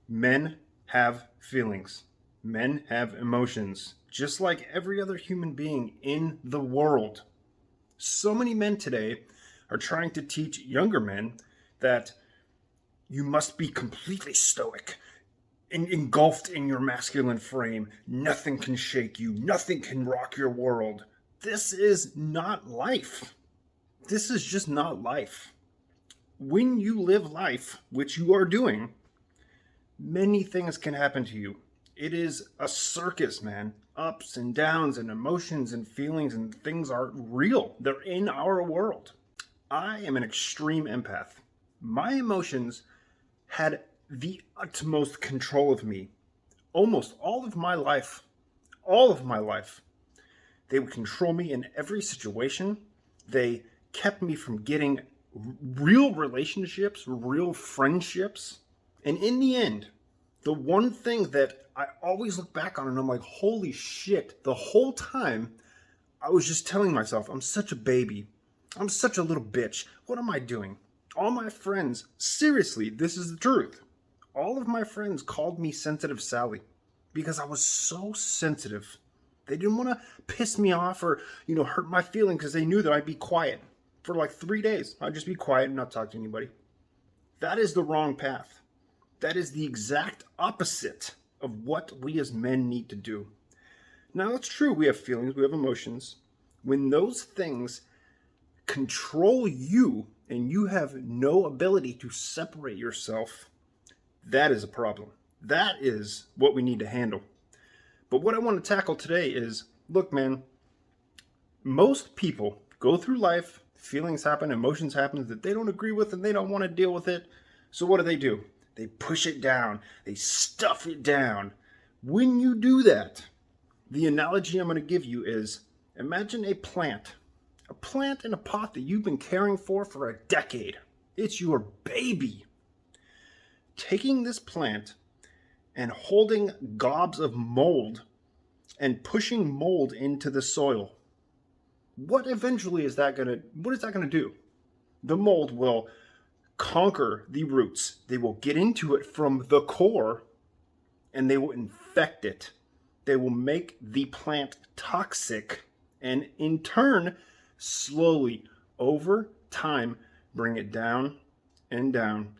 Men have feelings. Men have emotions, just like every other human being in the world. So many men today are trying to teach younger men that you must be completely stoic, engulfed in your masculine frame. Nothing can shake you. Nothing can rock your world. This is not life. This is just not life. When you live life, which you are doing, many things can happen to you. It is a circus, man. Ups and downs and emotions and feelings and things are real. They're in our world. I am an extreme empath. My emotions had the utmost control of me almost all of my life. All of my life. They would control me in every situation. They kept me from getting real relationships, real friendships. And in the end, the one thing that I always look back on and I'm like, holy shit, the whole time I was just telling myself, I'm such a baby. I'm such a little bitch. What am I doing? All my friends, seriously, this is the truth. All of my friends called me Sensitive Sally because I was so sensitive. They didn't want to piss me off or, hurt my feelings because they knew that I'd be quiet for like 3 days. I'd just be quiet and not talk to anybody. That is the wrong path. That is the exact opposite of what we as men need to do. Now, it's true, we have feelings, we have emotions. When those things control you and you have no ability to separate yourself, that is a problem. That is what we need to handle. But what I want to tackle today is, look, man, most people go through life, feelings happen, emotions happen that they don't agree with and they don't want to deal with it. So what do? They push it down. They stuff it down. When you do that, the analogy I'm going to give you is, imagine a plant in a pot that you've been caring for a decade. It's your baby. Taking this plant and holding gobs of mold and pushing mold into the soil. What is that going to do? The mold will conquer the roots. They will get into it from the core and they will infect it. They will make the plant toxic and in turn, slowly over time, bring it down and down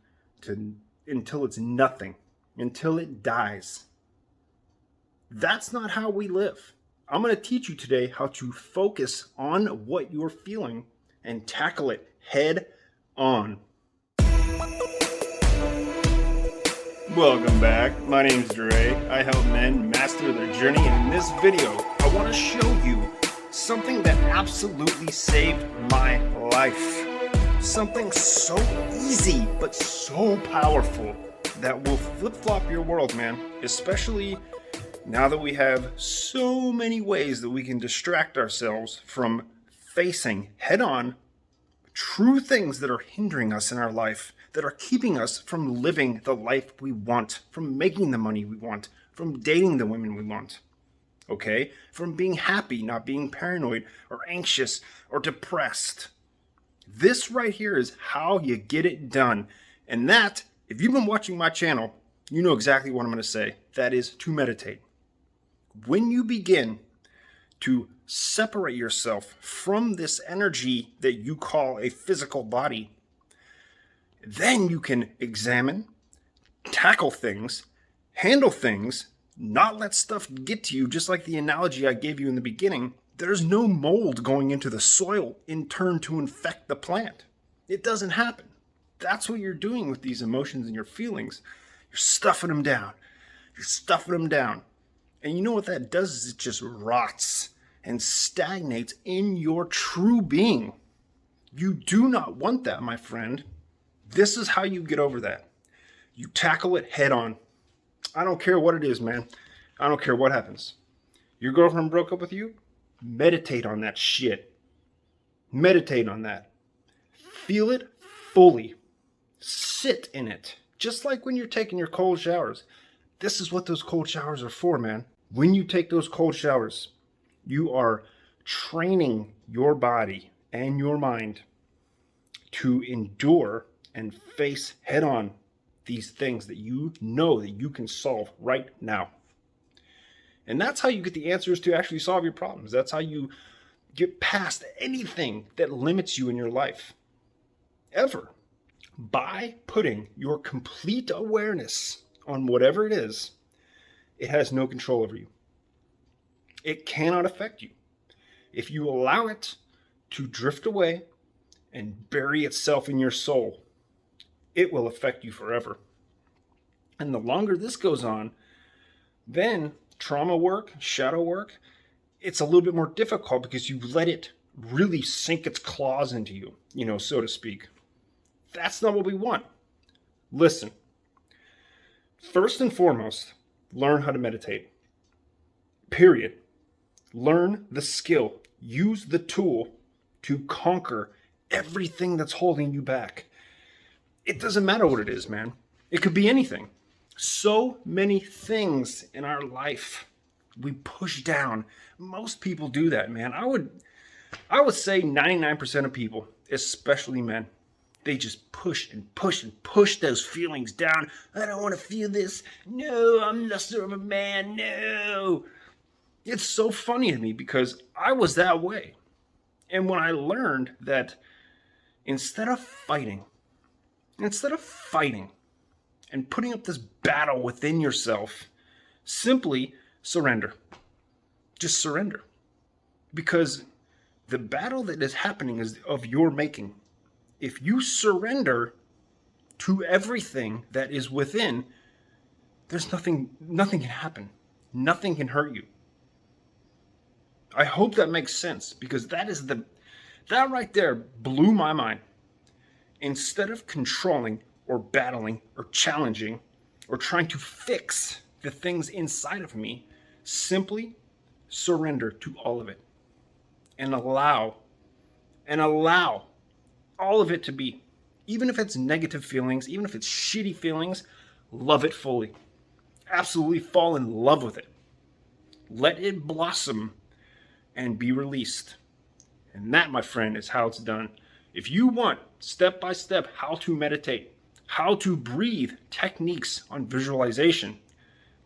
until it's nothing, until it dies. That's not how we live. I'm going to teach you today how to focus on what you're feeling and tackle it head on. Welcome back. My name's Dre. I help men master their journey, and in this video, I want to show you something that absolutely saved my life. Something so easy, but so powerful that will flip-flop your world, man. Especially now that we have so many ways that we can distract ourselves from facing head-on true things that are hindering us in our life, that are keeping us from living the life we want, from making the money we want, from dating the women we want, okay? From being happy, not being paranoid or anxious or depressed. This right here is how you get it done. And that, if you've been watching my channel, you know exactly what I'm going to say. That is to meditate. When you begin to separate yourself from this energy that you call a physical body, then you can examine, tackle things, handle things, not let stuff get to you, just like the analogy I gave you in the beginning. There's no mold going into the soil in turn to infect the plant. It doesn't happen. That's what you're doing with these emotions and your feelings. You're stuffing them down. You're stuffing them down. And you know what that does is it just rots and stagnates in your true being. You do not want that, my friend. This is how you get over that. You tackle it head on. I don't care what it is, man. I don't care what happens. Your girlfriend broke up with you? Meditate on that shit. Meditate on that. Feel it fully. Sit in it. Just like when you're taking your cold showers. This is what those cold showers are for, man. When you take those cold showers, you are training your body and your mind to endure and face head on these things that you know that you can solve right now. And that's how you get the answers to actually solve your problems. That's how you get past anything that limits you in your life, ever. By putting your complete awareness on whatever it is, it has no control over you. It cannot affect you. If you allow it to drift away and bury itself in your soul, it will affect you forever. And the longer this goes on, then trauma work, shadow work, it's a little bit more difficult because you let it really sink its claws into you, so to speak. That's not what we want. Listen, first and foremost, learn how to meditate. Period. Learn the skill. Use the tool to conquer everything that's holding you back. It doesn't matter what it is, man. It could be anything. So many things in our life we push down. Most people do that, man. I would say 99% of people, especially men, they just push and push and push those feelings down. I don't want to feel this. No, I'm lesser of a man. No. It's so funny to me because I was that way. And when I learned that instead of fighting and putting up this battle within yourself, simply surrender. Just surrender. Because the battle that is happening is of your making. If you surrender to everything that is within, there's nothing can happen. Nothing can hurt you. I hope that makes sense, because that right there blew my mind. Instead of controlling or battling or challenging or trying to fix the things inside of me, simply surrender to all of it and allow all of it to be. Even if it's negative feelings, even if it's shitty feelings, love it fully. Absolutely fall in love with it. Let it blossom and be released. And that, my friend, is how it's done. If you want step by step how to meditate, how to breathe techniques on visualization,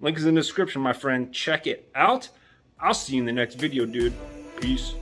link is in the description, my friend. Check it out. I'll see you in the next video, dude. Peace.